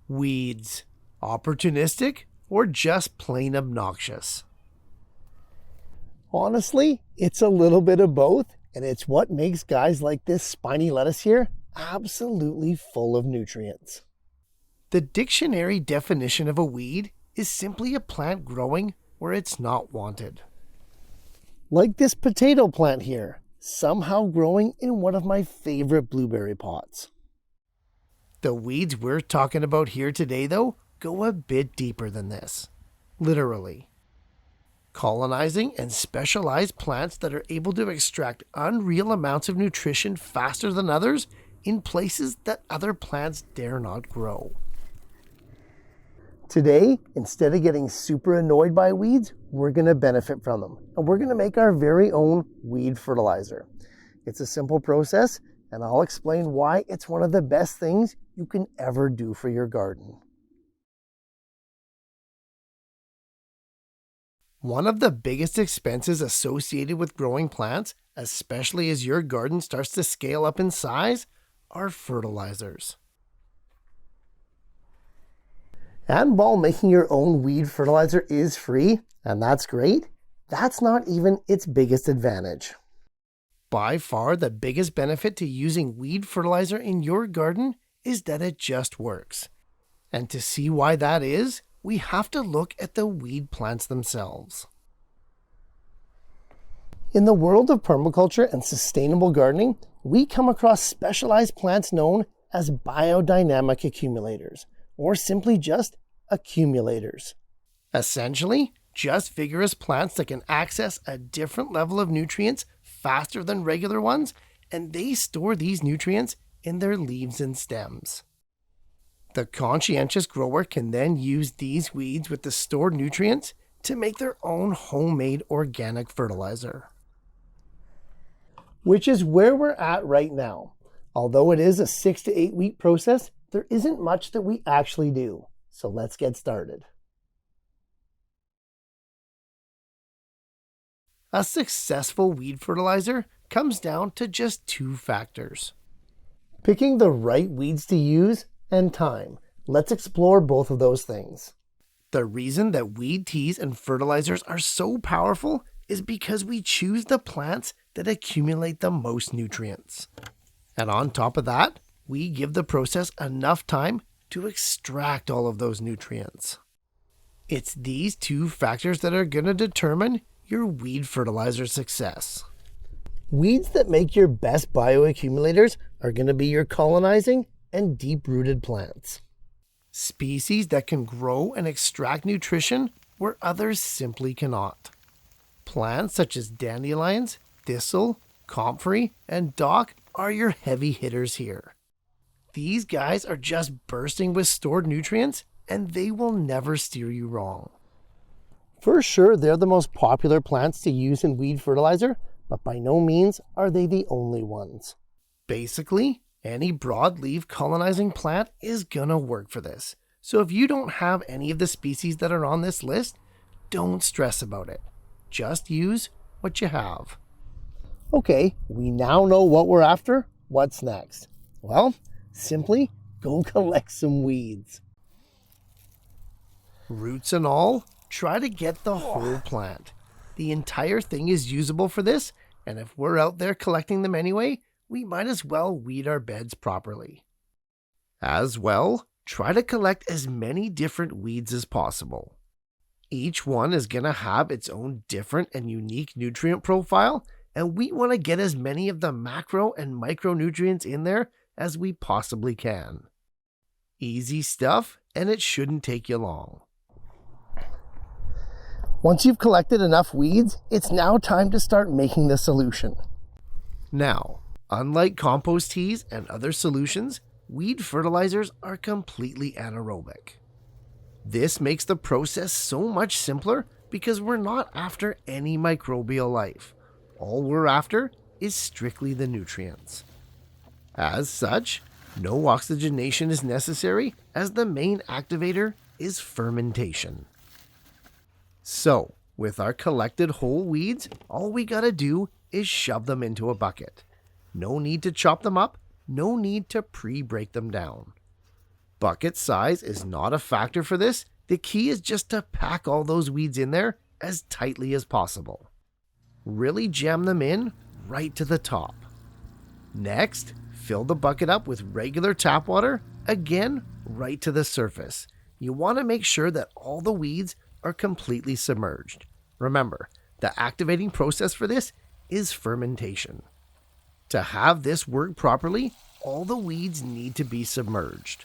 Weeds. Opportunistic or just plain obnoxious? Honestly, it's a little bit of both, and it's what makes guys like this spiny lettuce here absolutely full of nutrients. The dictionary definition of a weed is simply a plant growing where it's not wanted. Like this potato plant here, somehow growing in one of my favorite blueberry pots. The weeds we're talking about here today, though, go a bit deeper than this. Literally. Colonizing and specialized plants that are able to extract unreal amounts of nutrition faster than others in places that other plants dare not grow. Today, instead of getting super annoyed by weeds, we're going to benefit from them. And we're going to make our very own weed fertilizer. It's a simple process, and I'll explain why it's one of the best things you can ever do for your garden. One of the biggest expenses associated with growing plants, especially as your garden starts to scale up in size, are fertilizers. And while making your own weed fertilizer is free, and that's great, that's not even its biggest advantage. By far, the biggest benefit to using weed fertilizer in your garden is that it just works. And to see why that is, we have to look at the weed plants themselves. In the world of permaculture and sustainable gardening, we come across specialized plants known as biodynamic accumulators, or simply just accumulators. Essentially, just vigorous plants that can access a different level of nutrients faster than regular ones, and they store these nutrients in their leaves and stems. The conscientious grower can then use these weeds with the stored nutrients to make their own homemade organic fertilizer. Which is where we're at right now. Although it is a 6 to 8 week process, there isn't much that we actually do. So let's get started. A successful weed fertilizer comes down to just 2 factors. Picking the right weeds to use and time. Let's explore both of those things. The reason that weed teas and fertilizers are so powerful is because we choose the plants that accumulate the most nutrients. And on top of that, we give the process enough time to extract all of those nutrients. It's these 2 factors that are going to determine your weed fertilizer success. Weeds that make your best bioaccumulators are going to be your colonizing and deep-rooted plants. Species that can grow and extract nutrition where others simply cannot. Plants such as dandelions, thistle, comfrey, and dock are your heavy hitters here. These guys are just bursting with stored nutrients, and they will never steer you wrong. For sure, they're the most popular plants to use in weed fertilizer, but by no means are they the only ones. Basically, any broadleaf colonizing plant is gonna work for this. So if you don't have any of the species that are on this list, don't stress about it. Just use what you have. Okay, we now know what we're after. What's next? Well, simply go collect some weeds. Roots and all, try to get the whole plant. The entire thing is usable for this, and if we're out there collecting them anyway, we might as well weed our beds properly. As well, try to collect as many different weeds as possible. Each one is going to have its own different and unique nutrient profile, and we want to get as many of the macro and micronutrients in there as we possibly can. Easy stuff, and it shouldn't take you long. Once you've collected enough weeds, it's now time to start making the solution. Now, unlike compost teas and other solutions, weed fertilizers are completely anaerobic. This makes the process so much simpler because we're not after any microbial life. All we're after is strictly the nutrients. As such, no oxygenation is necessary as the main activator is fermentation. So, with our collected whole weeds, all we gotta do is shove them into a bucket. No need to chop them up, no need to pre-break them down. Bucket size is not a factor for this. The key is just to pack all those weeds in there as tightly as possible. Really jam them in right to the top. Next, fill the bucket up with regular tap water, again right to the surface. You want to make sure that all the weeds are completely submerged. Remember, the activating process for this is fermentation. To have this work properly, all the weeds need to be submerged.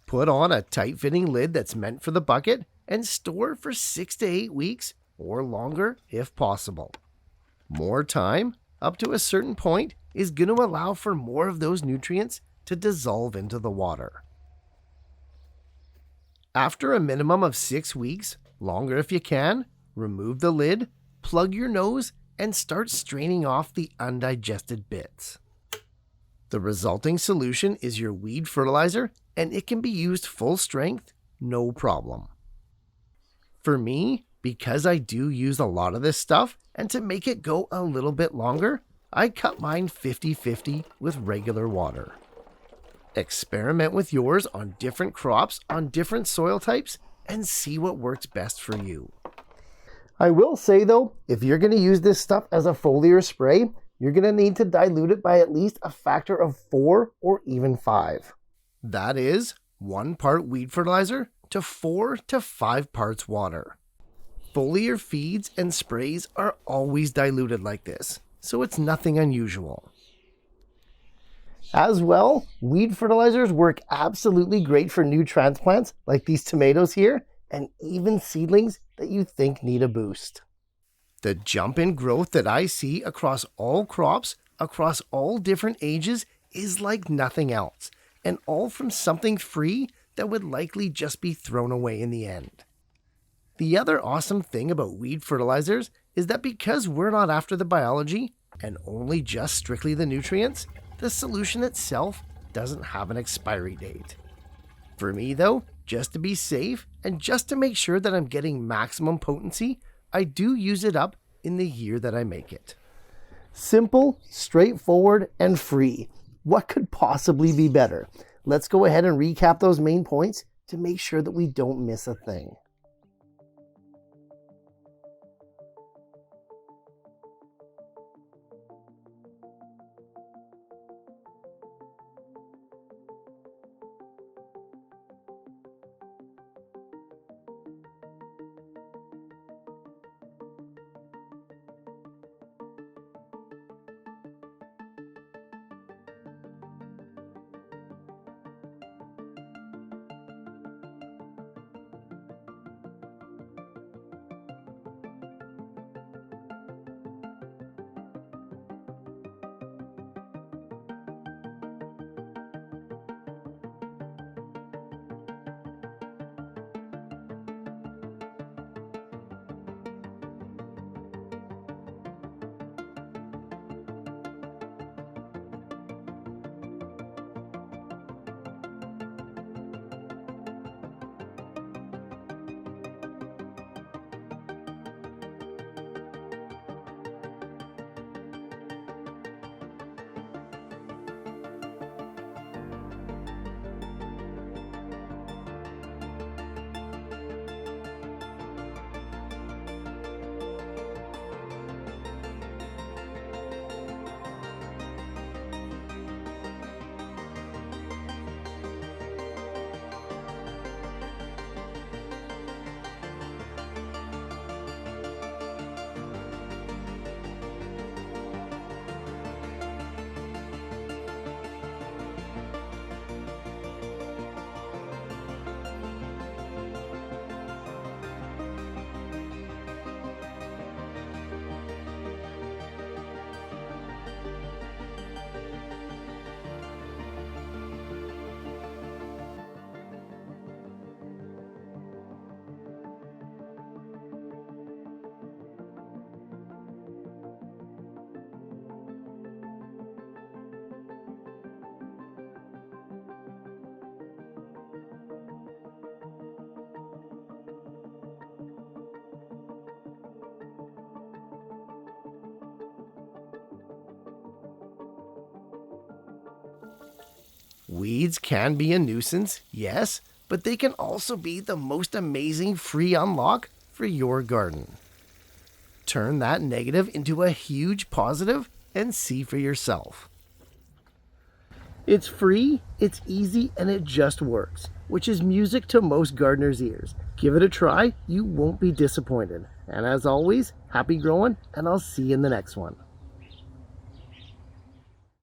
Put on a tight-fitting lid that's meant for the bucket and store for 6 to 8 weeks or longer if possible. More time, up to a certain point, is going to allow for more of those nutrients to dissolve into the water. After a minimum of 6 weeks, longer if you can, remove the lid, plug your nose, and start straining off the undigested bits. The resulting solution is your weed fertilizer, and it can be used full strength, no problem. For me, because I do use a lot of this stuff, and to make it go a little bit longer, I cut mine 50-50 with regular water. Experiment with yours on different crops, on different soil types, and see what works best for you. I will say though, if you're going to use this stuff as a foliar spray, you're going to need to dilute it by at least a factor of 4 or even 5. That is 1 part weed fertilizer to 4 to 5 parts water. Foliar feeds and sprays are always diluted like this, so it's nothing unusual. As well, weed fertilizers work absolutely great for new transplants like these tomatoes here, and even seedlings that you think need a boost. The jump in growth that I see across all crops, across all different ages, is like nothing else, and all from something free that would likely just be thrown away in the end. The other awesome thing about weed fertilizers is that because we're not after the biology and only just strictly the nutrients, the solution itself doesn't have an expiry date. For me though, just to be safe and just to make sure that I'm getting maximum potency, I do use it up in the year that I make it. Simple, straightforward, and free. What could possibly be better? Let's go ahead and recap those main points to make sure that we don't miss a thing. Weeds can be a nuisance, yes, but they can also be the most amazing free unlock for your garden. Turn that negative into a huge positive and see for yourself. It's free, it's easy, and it just works, which is music to most gardeners' ears. Give it a try, you won't be disappointed. And as always, happy growing, and I'll see you in the next one.